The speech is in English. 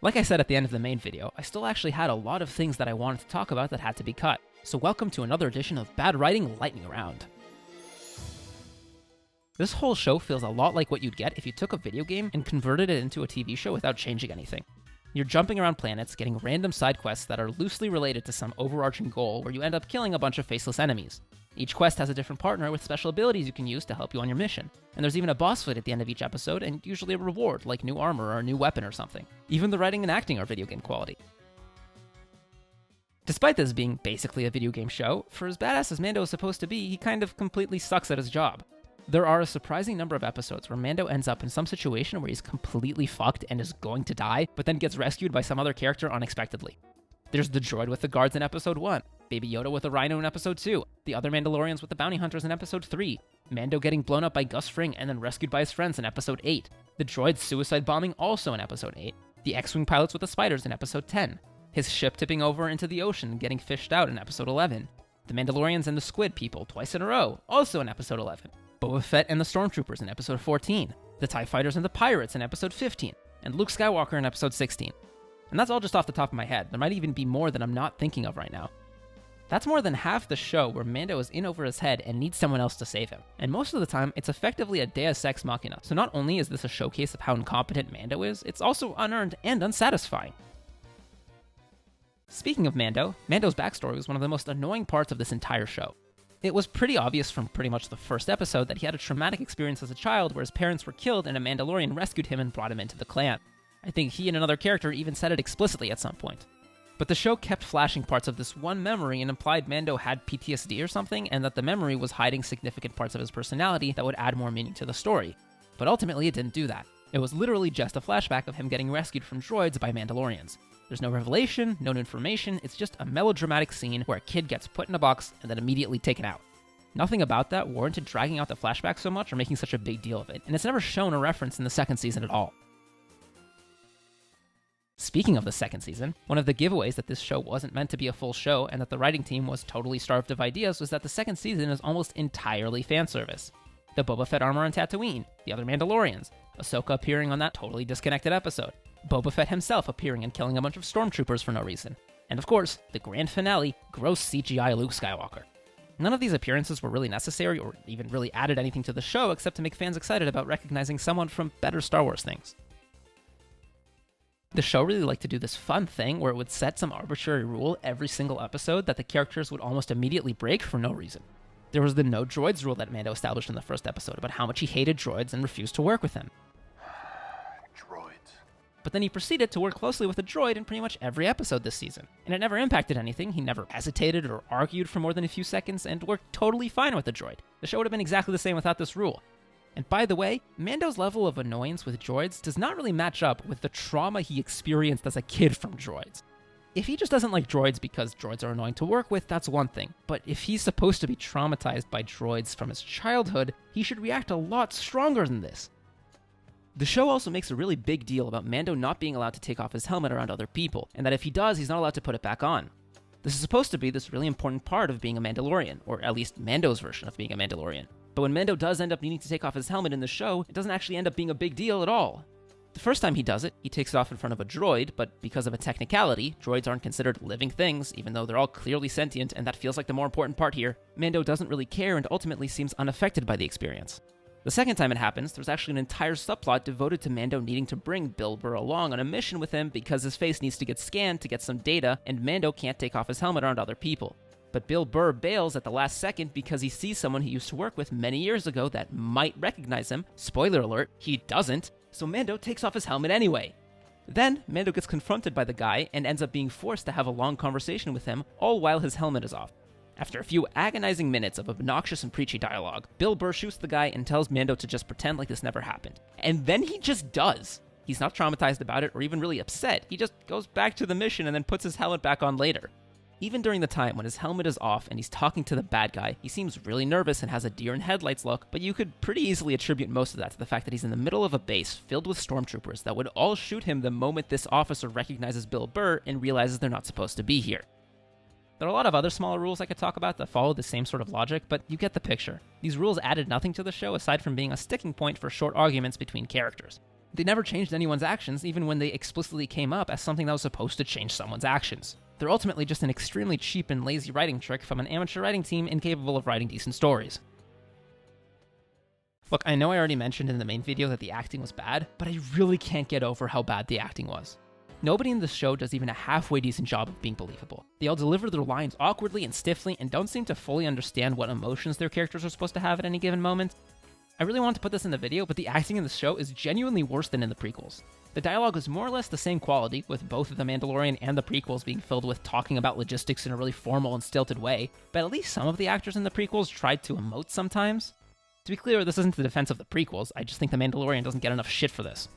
Like I said at the end of the main video, I still actually had a lot of things that I wanted to talk about that had to be cut, so welcome to another edition of Bad Writing Lightning Round. This whole show feels a lot like what you'd get if you took a video game and converted it into a TV show without changing anything. You're jumping around planets, getting random side quests that are loosely related to some overarching goal where you end up killing a bunch of faceless enemies. Each quest has a different partner with special abilities you can use to help you on your mission. And there's even a boss fight at the end of each episode, and usually a reward, like new armor or a new weapon or something. Even the writing and acting are video game quality. Despite this being basically a video game show, for as badass as Mando is supposed to be, he kind of completely sucks at his job. There are a surprising number of episodes where Mando ends up in some situation where he's completely fucked and is going to die, but then gets rescued by some other character unexpectedly. There's the droid with the guards in episode 1, Baby Yoda with the Rhino in episode 2, the other Mandalorians with the bounty hunters in episode 3, Mando getting blown up by Gus Fring and then rescued by his friends in episode 8, the droid's suicide bombing also in episode 8, the X-Wing pilots with the spiders in episode 10, his ship tipping over into the ocean and getting fished out in episode 11, the Mandalorians and the Squid people twice in a row, also in episode 11, Boba Fett and the Stormtroopers in episode 14, the TIE Fighters and the Pirates in episode 15, and Luke Skywalker in episode 16. And that's all just off the top of my head. There might even be more that I'm not thinking of right now. That's more than half the show where Mando is in over his head and needs someone else to save him. And most of the time, it's effectively a deus ex machina. So not only is this a showcase of how incompetent Mando is, it's also unearned and unsatisfying. Speaking of Mando, Mando's backstory was one of the most annoying parts of this entire show. It was pretty obvious from pretty much the first episode that he had a traumatic experience as a child where his parents were killed and a Mandalorian rescued him and brought him into the clan. I think he and another character even said it explicitly at some point. But the show kept flashing parts of this one memory and implied Mando had PTSD or something, and that the memory was hiding significant parts of his personality that would add more meaning to the story. But ultimately it didn't do that. It was literally just a flashback of him getting rescued from droids by Mandalorians. There's no revelation, no new information, it's just a melodramatic scene where a kid gets put in a box and then immediately taken out. Nothing about that warranted dragging out the flashback so much or making such a big deal of it, and it's never shown or referenced in the second season at all. Speaking of the second season, one of the giveaways that this show wasn't meant to be a full show and that the writing team was totally starved of ideas was that the second season is almost entirely fan service. The Boba Fett armor on Tatooine, the other Mandalorians, Ahsoka appearing on that totally disconnected episode, Boba Fett himself appearing and killing a bunch of stormtroopers for no reason, and of course, the grand finale, gross CGI Luke Skywalker. None of these appearances were really necessary or even really added anything to the show except to make fans excited about recognizing someone from better Star Wars things. The show really liked to do this fun thing where it would set some arbitrary rule every single episode that the characters would almost immediately break for no reason. There was the no droids rule that Mando established in the first episode about how much he hated droids and refused to work with them. Droids. But then he proceeded to work closely with a droid in pretty much every episode this season, and it never impacted anything. He never hesitated or argued for more than a few seconds and worked totally fine with the droid. The show would have been exactly the same without this rule. And by the way, Mando's level of annoyance with droids does not really match up with the trauma he experienced as a kid from droids. If he just doesn't like droids because droids are annoying to work with, that's one thing. But if he's supposed to be traumatized by droids from his childhood, he should react a lot stronger than this. The show also makes a really big deal about Mando not being allowed to take off his helmet around other people, and that if he does, he's not allowed to put it back on. This is supposed to be this really important part of being a Mandalorian, or at least Mando's version of being a Mandalorian. But when Mando does end up needing to take off his helmet in the show, it doesn't actually end up being a big deal at all. The first time he does it, he takes it off in front of a droid, but because of a technicality, droids aren't considered living things, even though they're all clearly sentient, and that feels like the more important part here. Mando doesn't really care and ultimately seems unaffected by the experience. The second time it happens, there's actually an entire subplot devoted to Mando needing to bring Bill Burr along on a mission with him because his face needs to get scanned to get some data, and Mando can't take off his helmet around other people. But Bill Burr bails at the last second because he sees someone he used to work with many years ago that might recognize him. Spoiler alert, he doesn't, so Mando takes off his helmet anyway. Then, Mando gets confronted by the guy and ends up being forced to have a long conversation with him, all while his helmet is off. After a few agonizing minutes of obnoxious and preachy dialogue, Bill Burr shoots the guy and tells Mando to just pretend like this never happened. And then he just does. He's not traumatized about it or even really upset. He just goes back to the mission and then puts his helmet back on later. Even during the time when his helmet is off and he's talking to the bad guy, he seems really nervous and has a deer in headlights look, but you could pretty easily attribute most of that to the fact that he's in the middle of a base filled with stormtroopers that would all shoot him the moment this officer recognizes Bill Burr and realizes they're not supposed to be here. There are a lot of other smaller rules I could talk about that follow the same sort of logic, but you get the picture. These rules added nothing to the show aside from being a sticking point for short arguments between characters. They never changed anyone's actions, even when they explicitly came up as something that was supposed to change someone's actions. They're ultimately just an extremely cheap and lazy writing trick from an amateur writing team incapable of writing decent stories. Look, I know I already mentioned in the main video that the acting was bad, but I really can't get over how bad the acting was. Nobody in the show does even a halfway decent job of being believable. They all deliver their lines awkwardly and stiffly and don't seem to fully understand what emotions their characters are supposed to have at any given moment. I really wanted to put this in the video, but the acting in the show is genuinely worse than in the prequels. The dialogue is more or less the same quality, with both The Mandalorian and the prequels being filled with talking about logistics in a really formal and stilted way, but at least some of the actors in the prequels tried to emote sometimes. To be clear, this isn't the defense of the prequels, I just think The Mandalorian doesn't get enough shit for this.